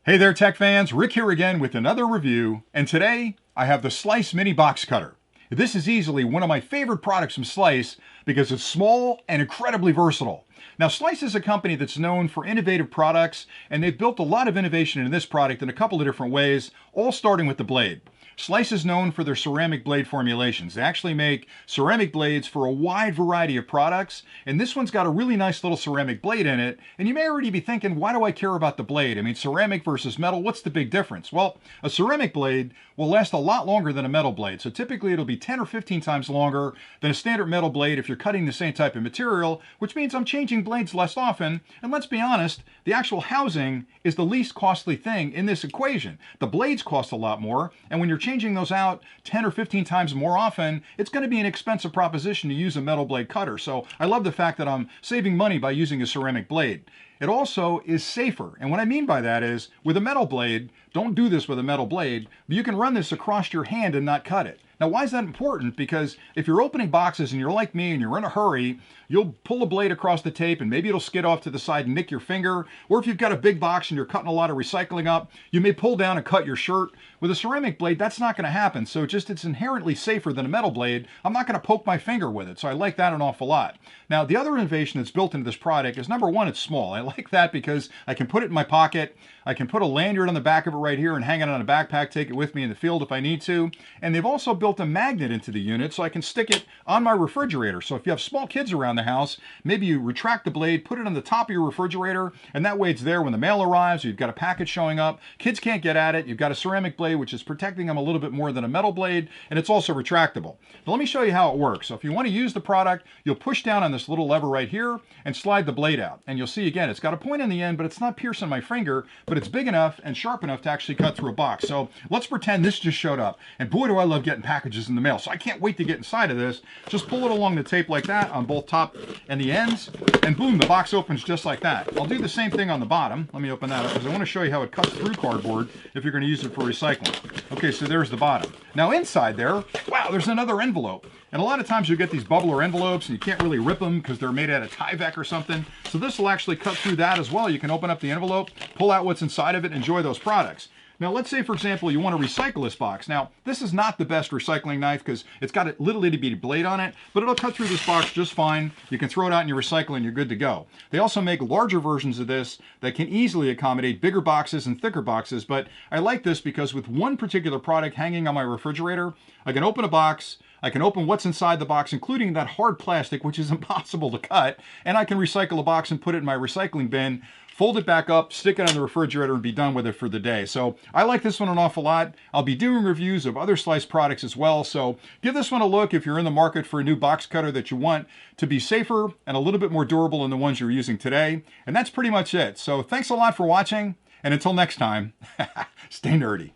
Hey there, tech fans. Rick here again with another review, and today I have the Slice Mini Box Cutter. This is easily one of my favorite products from Slice because it's small and incredibly versatile. Now, Slice is a company that's known for innovative products, and they've built a lot of innovation in this product in a couple of different ways, all starting with the blade. Slice is known for their ceramic blade formulations. They actually make ceramic blades for a wide variety of products, and this one's got a really nice little ceramic blade in it. And you may already be thinking, why do I care about the blade? I mean, ceramic versus metal, what's the big difference? Well, a ceramic blade will last a lot longer than a metal blade. So typically it'll be 10 or 15 times longer than a standard metal blade if you're cutting the same type of material, which means I'm changing blades less often. And let's be honest, the actual housing is the least costly thing in this equation. The blades cost a lot more, and when you're changing those out 10 or 15 times more often, it's going to be an expensive proposition to use a metal blade cutter. So I love the fact that I'm saving money by using a ceramic blade. It also is safer. And what I mean by that is, with a metal blade, don't do this with a metal blade, but you can run this across your hand and not cut it. Now, why is that important? Because if you're opening boxes and you're like me and you're in a hurry, you'll pull a blade across the tape and maybe it'll skid off to the side and nick your finger. Or if you've got a big box and you're cutting a lot of recycling up, you may pull down and cut your shirt. With a ceramic blade, that's not going to happen. So it's inherently safer than a metal blade. I'm not going to poke my finger with it. So I like that an awful lot. Now, the other innovation that's built into this product is, number one, it's small. I like that because I can put it in my pocket. I can put a lanyard on the back of it right here and hang it on a backpack, take it with me in the field if I need to. And they've also built a magnet into the unit so I can stick it on my refrigerator. So if you have small kids around the house, maybe you retract the blade, put it on the top of your refrigerator, and that way it's there when the mail arrives, or you've got a package showing up. Kids can't get at it. You've got a ceramic blade, which is protecting them a little bit more than a metal blade, and it's also retractable. Now let me show you how it works. So if you want to use the product, you'll push down on this little lever right here and slide the blade out. And you'll see again, it's got a point in the end, but it's not piercing my finger, but it's big enough and sharp enough to actually cut through a box. So let's pretend this just showed up. And boy, do I love getting packages in the mail. So I can't wait to get inside of this. Just pull it along the tape like that on both top and the ends, and boom, the box opens just like that. I'll do the same thing on the bottom. Let me open that up because I want to show you how it cuts through cardboard if you're going to use it for recycling. Okay, so there's the bottom. Now inside there, wow, there's another envelope. And a lot of times you'll get these bubbler envelopes and you can't really rip them because they're made out of Tyvek or something. So this will actually cut through that as well. You can open up the envelope, pull out what's inside of it, and enjoy those products. Now let's say, for example, you want to recycle this box. Now, this is not the best recycling knife because it's got a little itty bitty blade on it, but it'll cut through this box just fine. You can throw it out in your recycle and you're good to go. They also make larger versions of this that can easily accommodate bigger boxes and thicker boxes, but I like this because with one particular product hanging on my refrigerator, I can open a box, I can open what's inside the box, including that hard plastic, which is impossible to cut, and I can recycle a box and put it in my recycling bin, fold it back up, stick it on the refrigerator, and be done with it for the day. So I like this one an awful lot. I'll be doing reviews of other Slice products as well, so give this one a look if you're in the market for a new box cutter that you want to be safer and a little bit more durable than the ones you're using today. And that's pretty much it. So thanks a lot for watching, and until next time, stay nerdy.